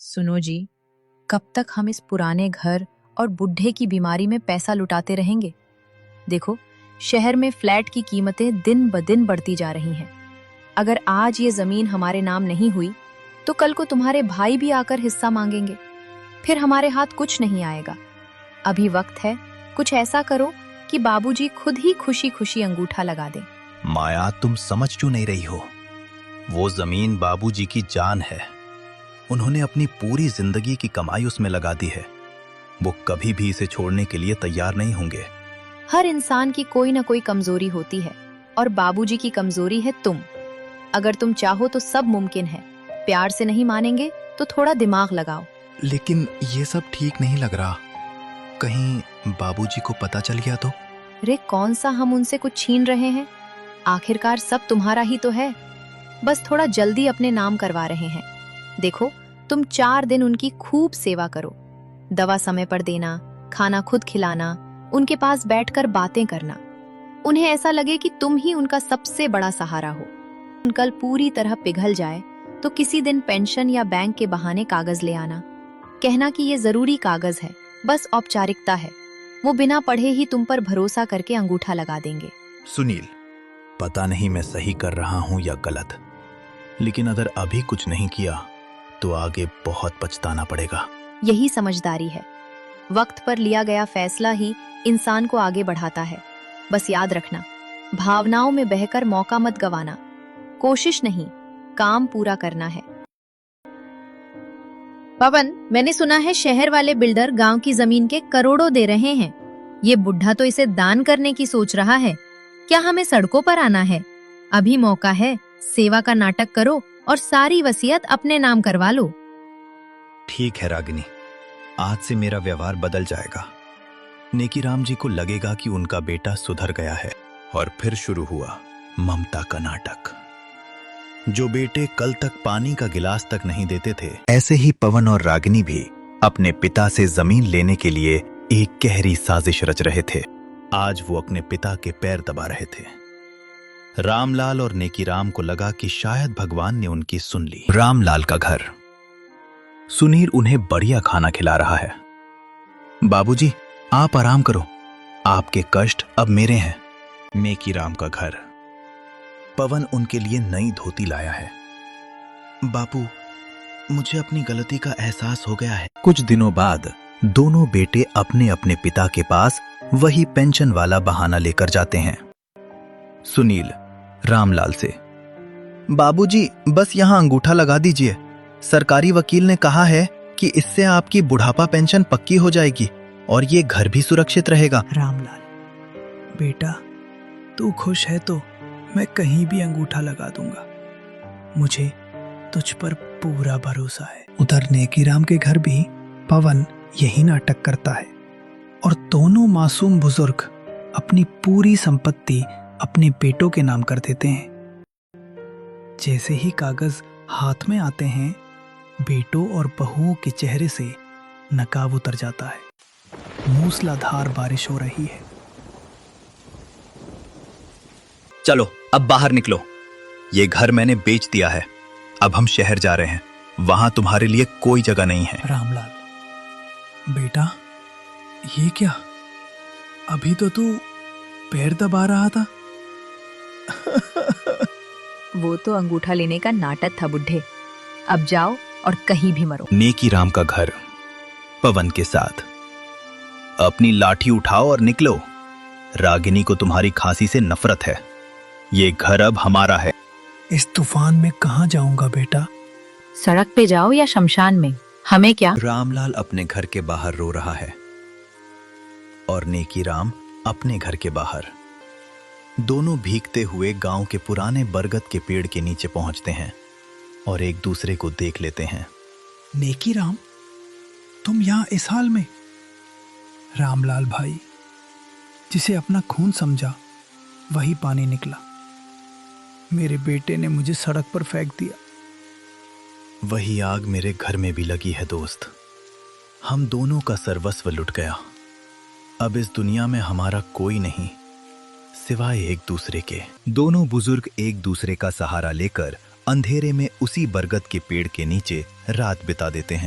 सुनो जी, कब तक हम इस पुराने घर और बुढ़े की बीमारी में पैसा लुटाते रहेंगे? देखो, शहर में फ्लैट की कीमतें दिन ब दिन बढ़ती जा रही हैं। अगर आज ये जमीन हमारे नाम नहीं हुई, तो कल को तुम्हारे भाई भी आकर हिस्सा मांगेंगे। फिर हमारे हाथ कुछ नहीं आएगा। अभी वक्त है, कुछ ऐसा करो कि बाबूजी खुद ही खुशी खुशी अंगूठा लगा दें। माया, तुम समझ क्यों नहीं रही हो? वो जमीन बाबूजी की जान है। उन्होंने अपनी पूरी जिंदगी की कमाई उसमें लगा दी है। वो कभी भी इसे छोड़ने के लिए तैयार नहीं होंगे। हर इंसान की कोई ना कोई कमजोरी होती है, और बाबूजी की कमजोरी है तुम। अगर तुम चाहो तो सब मुमकिन है। प्यार से नहीं मानेंगे तो थोड़ा दिमाग लगाओ। लेकिन ये सब ठीक नहीं लग रहा। कहीं बाबूजी को पता चल गया तो? रे, कौन सा हम उनसे कुछ छीन रहे हैं? आखिरकार सब तुम्हारा ही तो है। बस थोड़ा जल्दी अपने नाम करवा रहे हैं। देखो, तुम 4 दिन उनकी खूब सेवा करो। दवा समय पर देना, खाना खुद खिलाना, उनके पास बैठकर बातें करना। उन्हें ऐसा लगे कि तुम ही उनका सबसे बड़ा सहारा हो। कल पूरी तरह पिघल जाए तो किसी दिन पेंशन या बैंक के बहाने कागज ले आना। कहना कि ये जरूरी कागज है, बस औपचारिकता है। वो बिना पढ़े ही तुम पर भरोसा करके अंगूठा लगा देंगे। सुनील, पता नहीं मैं सही कर रहा हूं या गलत, लेकिन अगर अभी कुछ नहीं किया तो आगे बहुत पछताना पड़ेगा। यही समझदारी है। वक्त पर लिया गया फैसला ही इंसान को आगे बढ़ाता है। बस याद रखना, भावनाओं में बहकर मौका मत गवाना। कोशिश नहीं, काम पूरा करना है। पवन, मैंने सुना है शहर वाले बिल्डर गांव की जमीन के करोड़ों दे रहे हैं। ये बुढ़ा तो इसे दान करने की सोच रहा है। क्या हमें सड़कों पर आना है? अभी मौका है, सेवा का नाटक करो और सारी वसीयत अपने नाम करवा लो। ठीक है रागिनी, आज से मेरा व्यवहार बदल जाएगा। नेकीराम जी को लगेगा कि उनका बेटा सुधर गया है। और फिर शुरू हुआ ममता का नाटक। जो बेटे कल तक पानी का गिलास तक नहीं देते थे, ऐसे ही पवन और रागिनी भी अपने पिता से जमीन लेने के लिए एक गहरी साजिश रच रहे थे। आज वो अपने पिता के पैर दबा रहे थे। रामलाल और नेकीराम को लगा कि शायद भगवान ने उनकी सुन ली। रामलाल का घर। सुनील उन्हें बढ़िया खाना खिला रहा है। बाबूजी, आप आराम करो, आपके कष्ट अब मेरे हैं। नेकीराम का घर। पवन उनके लिए नई धोती लाया है। बापू, मुझे अपनी गलती का एहसास हो गया है। कुछ दिनों बाद दोनों बेटे अपने अपने पिता के पास वही पेंशन वाला बहाना लेकर जाते हैं। सुनील रामलाल से, बाबूजी, बस यहां अंगूठा लगा दीजिए। सरकारी वकील ने कहा है कि इससे आपकी बुढ़ापा पेंशन पक्की हो जाएगी और ये घर भी सुरक्षित रहेगा। रामलाल बेटा, तू खुश है तो मैं कहीं भी अंगूठा लगा दूंगा। मुझे तुझ पर पूरा भरोसा है। उधर नेकीराम के घर भी पवन यही नाटक करता है और दोनों मासूम बुजुर्ग अपनी पूरी संपत्ति अपने बेटों के नाम कर देते हैं। जैसे ही कागज हाथ में आते हैं, बेटों और बहुओं के चेहरे से नकाब उतर जाता है। मूसलाधार बारिश हो रही है। चलो अब बाहर निकलो। ये घर मैंने बेच दिया है। अब हम शहर जा रहे हैं। वहां तुम्हारे लिए कोई जगह नहीं है। रामलाल बेटा, ये क्या? अभी तो तू पैर दबा रहा था। वो तो अंगूठा लेने का नाटक था बुढ़े। अब जाओ और कहीं भी मरो। नेकीराम का घर। पवन के साथ। अपनी लाठी उठाओ और निकलो। रागिनी को तुम्हारी खांसी से नफरत है। ये घर अब हमारा है। इस तूफान में कहाँ जाऊंगा बेटा? सड़क पे जाओ या शमशान में, हमें क्या। रामलाल अपने घर के बाहर रो रहा है और नेकीराम अपने घर के बाहर। दोनों भीगते हुए गांव के पुराने बरगद के पेड़ के नीचे पहुंचते हैं और एक दूसरे को देख लेते हैं। नेकीराम, तुम यहाँ इस हाल में? रामलाल भाई, जिसे अपना खून समझा वही पानी निकला। मेरे बेटे ने मुझे सड़क पर फेंक दिया। वही आग मेरे घर में भी लगी है दोस्त। हम दोनों का सर्वस्व लुट गया। अब इस दुनिया में हमारा कोई नहीं सिवाय एक दूसरे के। दोनों बुजुर्ग एक दूसरे का सहारा लेकर अंधेरे में उसी बरगद के पेड़ के नीचे रात बिता देते हैं।